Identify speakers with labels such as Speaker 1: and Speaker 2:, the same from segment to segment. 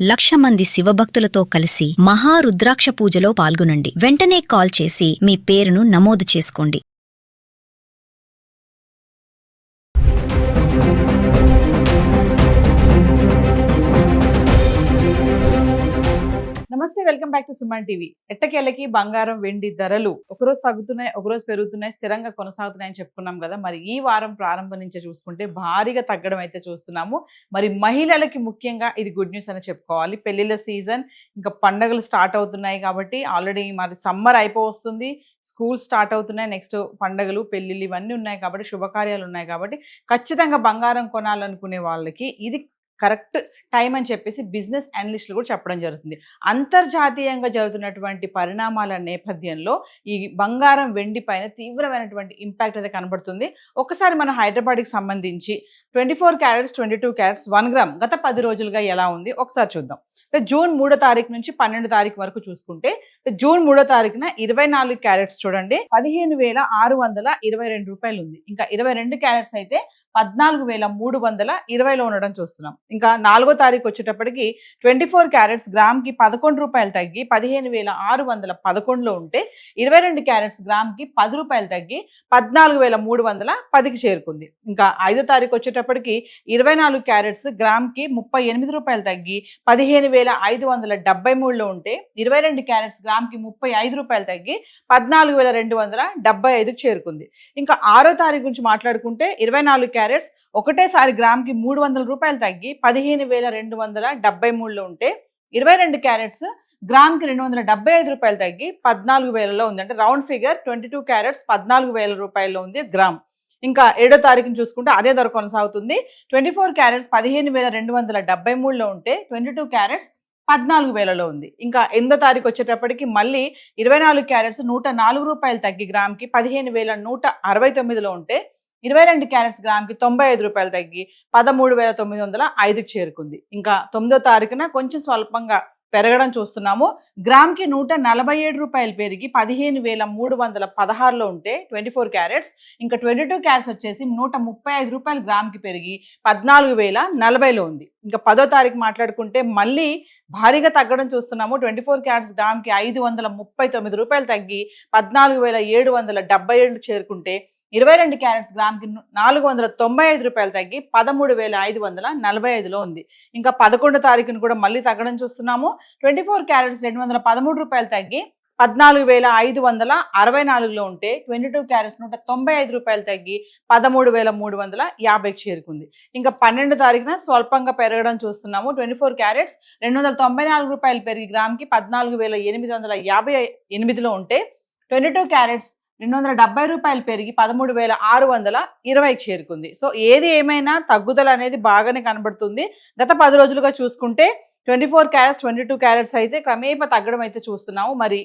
Speaker 1: 1,00,000 మంది శివభక్తులతో కలిసి మహారుద్రాక్ష పూజలో పాల్గొనండి. వెంటనే కాల్ చేసి మీ పేరును నమోదు చేసుకోండి.
Speaker 2: నమస్తే, welcome back to Suman TV. ఎట్టకేళ్ళకి బంగారం వెండి ధరలు ఒకరోజు తగ్గుతున్నాయి, ఒకరోజు పెరుగుతున్నాయి, స్థిరంగా కొనసాగుతున్నాయని చెప్పుకున్నాం కదా. మరి ఈ వారం ప్రారంభం నుంచే చూసుకుంటే భారీగా తగ్గడం అయితే చూస్తున్నాము. మరి మహిళలకి ముఖ్యంగా ఇది గుడ్ న్యూస్ అని చెప్పుకోవాలి. పెళ్లిళ్ళ సీజన్, ఇంకా పండగలు స్టార్ట్ అవుతున్నాయి కాబట్టి ఆల్రెడీ మరి సమ్మర్ అయిపోవస్తుంది, స్కూల్ స్టార్ట్ అవుతున్నాయి, నెక్స్ట్ పండగలు పెళ్లిళ్ళు ఇవన్నీ ఉన్నాయి కాబట్టి, శుభకార్యాలు ఉన్నాయి కాబట్టి ఖచ్చితంగా బంగారం కొనాలనుకునే వాళ్ళకి ఇది కరెక్ట్ టైం అని చెప్పేసి బిజినెస్ అనలిస్టులు కూడా చెప్పడం జరుగుతుంది. అంతర్జాతీయంగా జరుగుతున్నటువంటి పరిణామాల నేపథ్యంలో ఈ బంగారం వెండి పైన తీవ్రమైనటువంటి ఇంపాక్ట్ అయితే కనబడుతుంది. ఒకసారి మన హైదరాబాద్కి సంబంధించి 24 క్యారెట్స్ 22 క్యారెట్స్ 1 గ్రామ్ గత 10 రోజులుగా ఎలా ఉంది ఒకసారి చూద్దాం. జూన్ 3వ తారీఖు నుంచి 12వ తారీఖు వరకు చూసుకుంటే, జూన్ 3వ తారీఖున 24 క్యారెట్స్ చూడండి 15,622 రూపాయలు ఉంది. ఇంకా 22 క్యారెట్స్ అయితే 14,320లో ఉండడం చూస్తున్నాం. ఇంకా 4వ తారీఖు వచ్చేటప్పటికి 24 క్యారెట్స్ గ్రామ్కి 11 రూపాయలు తగ్గి 15,611లో ఉంటే, 22 క్యారెట్స్ గ్రామ్కి 10 రూపాయలు తగ్గి 14,310కి చేరుకుంది. ఇంకా 5వ తారీఖు వచ్చేటప్పటికి 24 క్యారెట్స్ గ్రామ్కి 38 రూపాయలు తగ్గి 15,573లో ఉంటే, 22 క్యారెట్స్ గ్రామ్కి 35 రూపాయలు తగ్గి 14,275కి చేరుకుంది. ఇంకా 6వ తారీఖు గురించి మాట్లాడుకుంటే 24 క్యారెట్స్ ఒకటేసారి గ్రామ్కి 300 రూపాయలు తగ్గి 15,273లో ఉంటే, 22 క్యారెట్స్ గ్రామ్కి 275 రూపాయలు తగ్గి 14,000లో ఉంది. అంటే రౌండ్ ఫిగర్ 22 క్యారెట్స్ 14,000 రూపాయల్లో ఉంది గ్రామ్. ఇంకా 7వ తారీఖుని చూసుకుంటే అదే ధర కొనసాగుతుంది. 24 క్యారెట్స్ 15,273లో ఉంటే, 22 క్యారెట్స్ 14,000లో ఉంది. ఇంకా 8వ తారీఖు వచ్చేటప్పటికి మళ్ళీ 24 క్యారెట్స్ 104 రూపాయలు తగ్గి గ్రామ్కి 15,169లో ఉంటే, 22 క్యారెట్స్ గ్రామ్కి 95 రూపాయలు తగ్గి 13,905కి చేరుకుంది. ఇంకా 9వ తారీఖున కొంచెం స్వల్పంగా పెరగడం చూస్తున్నాము. గ్రామ్కి 147 రూపాయలు పెరిగి 15,316లో ఉంటే 24 క్యారెట్స్. ఇంకా 22 క్యారెట్స్ వచ్చేసి 135 రూపాయలు గ్రామ్కి పెరిగి 14,040లో ఉంది. ఇంకా 10వ తారీఖు మాట్లాడుకుంటే మళ్ళీ భారీగా తగ్గడం చూస్తున్నాము. 24 క్యారెట్స్ గ్రామ్కి 539 రూపాయలు తగ్గి 14,777 చేరుకుంటే, 22 క్యారెట్స్ గ్రామ్కి 495 రూపాయలు తగ్గి 13,545లో ఉంది. ఇంకా 11వ తారీఖును కూడా మళ్ళీ తగ్గడం చూస్తున్నాము. 24 క్యారెట్స్ 213 రూపాయలు తగ్గి 14,564లో ఉంటే, 22 క్యారెట్స్ 195 రూపాయలు తగ్గి 13,350కి చేరుకుంది. ఇంకా 12వ తారీఖున స్వల్పంగా పెరగడం చూస్తున్నాము. 24 క్యారెట్స్ 294 రూపాయలు పెరిగి గ్రామ్కి 14,858లో ఉంటే, 22 క్యారెట్స్ 270 రూపాయలు పెరిగి 13,620కి చేరుకుంది. సో ఏది ఏమైనా తగ్గుదల అనేది బాగానే కనబడుతుంది. గత 10 రోజులుగా చూసుకుంటే 24 క్యారెట్స్ 22 క్యారెట్స్ అయితే క్రమేపా తగ్గడం అయితే చూస్తున్నాము. మరి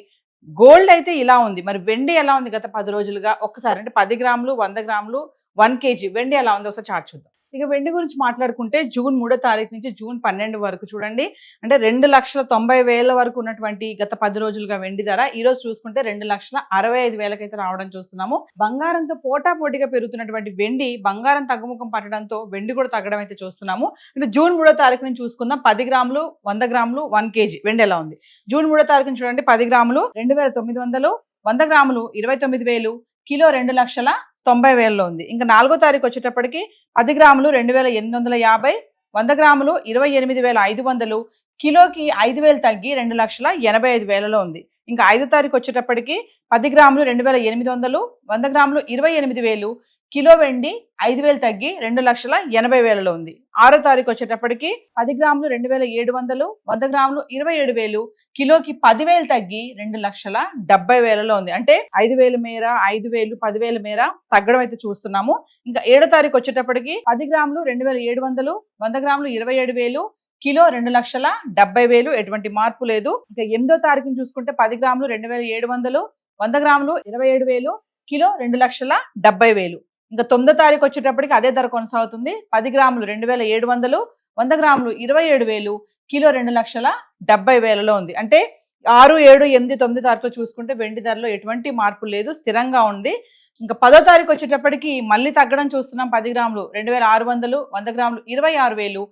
Speaker 2: గోల్డ్ అయితే ఇలా ఉంది. మరి వెండి ఎలా ఉంది గత 10 రోజులుగా ఒకసారి, అంటే 10 గ్రాములు 100 గ్రాములు 1 కేజీ వెండి ఎలా ఉంది ఒకసారి చార్ట్ చూద్దాం. ఇక వెండి గురించి మాట్లాడుకుంటే జూన్ 3వ తారీఖు నుంచి జూన్ 12 వరకు చూడండి, అంటే 2,90,000 వరకు ఉన్నటువంటి గత 10 రోజులుగా వెండి ధర ఈ రోజు చూసుకుంటే 2,65,000 అయితే రావడం చూస్తున్నాము. బంగారంతో పోటాపోటీగా పెరుగుతున్నటువంటి వెండి బంగారం తగ్గుముఖం పట్టడంతో వెండి కూడా తగ్గడం అయితే చూస్తున్నాము. అంటే జూన్ 3వ తారీఖు నుంచి చూసుకుందాం. 10 గ్రాములు 100 గ్రాములు 1 కేజీ వెండి ఎలా ఉంది. జూన్ 3వ తారీఖు చూడండి, 10 గ్రాములు 2,900, 100 గ్రాములు 29,000, కిలో 2,90,000లో ఉంది. ఇంకా 4వ తారీఖు వచ్చేటప్పటికి 10 గ్రాములు 2,850, 100 గ్రాములు 28,500, కిలోకి 5,000 తగ్గి 2,85,000లో ఉంది. ఇంకా 5వ తారీఖు వచ్చేటప్పటికి 10 గ్రాములు 2,800, 100 గ్రాములు 28,000, కిలో వెండి 5,000 తగ్గి 2,80,000లో ఉంది. 6వ తారీఖు వచ్చేటప్పటికి 10 గ్రాములు 2,700, 100 గ్రాములు 27,000, కిలోకి 10,000 తగ్గి 2,70,000లో ఉంది. అంటే 5,000 మేర 5,000 10,000 మేర తగ్గడం అయితే చూస్తున్నాము. ఇంకా 7వ తారీఖు వచ్చేటప్పటికి 10 గ్రాములు 2,700, 100 గ్రాములు 27,000, కిలో 2,70,000, ఎటువంటి మార్పు లేదు. ఇంకా 8వ తారీఖుని చూసుకుంటే 10 గ్రాములు 2,700, 100 గ్రాములు 27,000, కిలో 2,70,000. ఇంకా 9వ తారీఖు వచ్చేటప్పటికి అదే ధర కొనసాగుతుంది. 10 గ్రాములు 2,700, 100 గ్రాములు 27,000, కిలో 2,70,000లో ఉంది. అంటే 6, 7, 8, 9 తారీఖులో చూసుకుంటే వెండి ధరలో ఎటువంటి మార్పు లేదు, స్థిరంగా ఉంది. ఇంకా 10వ తారీఖు వచ్చేటప్పటికి మళ్ళీ తగ్గడం చూస్తున్నాం. 10 గ్రాములు 2,600, 100 గ్రాములు 26,000,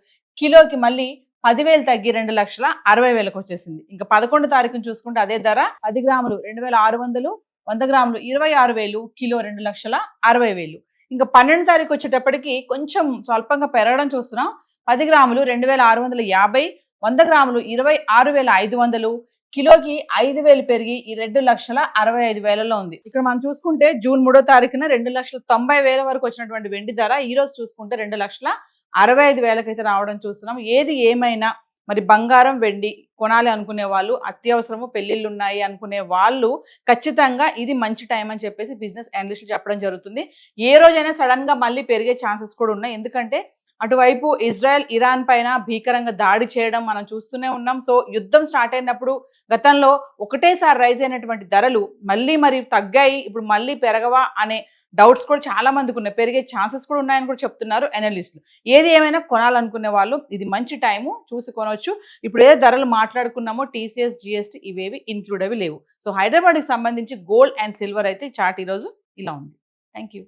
Speaker 2: కిలోకి మళ్ళీ 10,000 తగ్గి 2,60,000కి వచ్చేసింది. ఇంకా 11 తారీఖున చూసుకుంటే అదే ధర 10 గ్రాములు 2,600, 100 గ్రాములు 26,000, కిలో 2,60,000. ఇంకా 12 తారీఖు వచ్చేటప్పటికి కొంచెం స్వల్పంగా పెరగడం చూస్తున్నాం. 10 గ్రాములు 2,650, 100 గ్రాములు 26,500, కిలోకి 5,000 పెరిగి ఈ 2,65,000లో ఉంది. ఇక్కడ మనం చూసుకుంటే జూన్ 3వ తారీఖున 2,90,000 వరకు వచ్చినటువంటి వెండి ధర ఈ రోజు చూసుకుంటే 2,65,000కి అయితే రావడం చూస్తున్నాం. ఏది ఏమైనా మరి బంగారం వెండి కొనాలి అనుకునే వాళ్ళు, అత్యవసరము పెళ్లిళ్ళు ఉన్నాయి అనుకునే వాళ్ళు ఖచ్చితంగా ఇది మంచి టైం అని చెప్పేసి బిజినెస్ అనలిస్టులు చెప్పడం జరుగుతుంది. ఏ రోజైనా సడన్ గా మళ్ళీ పెరిగే ఛాన్సెస్ కూడా ఉన్నాయి. ఎందుకంటే అటువైపు ఇజ్రాయెల్ ఇరాన్ పైన భీకరంగా దాడి చేయడం మనం చూస్తూనే ఉన్నాం. సో యుద్ధం స్టార్ట్ అయినప్పుడు గతంలో ఒకటేసారి రైజ్ అయినటువంటి ధరలు మళ్ళీ మరి తగ్గాయి, ఇప్పుడు మళ్ళీ పెరగవా అనే డౌట్స్ కూడా చాలా మందికి ఉన్నాయి. పెరిగే ఛాన్సెస్ కూడా ఉన్నాయని కూడా చెప్తున్నారు అనలిస్టులు. ఏది ఏమైనా కొనాలనుకునే వాళ్ళు ఇది మంచి టైము, చూసి కొనవచ్చు. ఇప్పుడు ఏదో ధరలు మాట్లాడుకున్నామో TCS, GST ఇవేవి ఇంక్లూడ్ అవి లేవు. సో హైదరాబాద్కి సంబంధించి గోల్డ్ అండ్ సిల్వర్ అయితే చార్ట్ ఈరోజు ఇలా ఉంది. Thank you.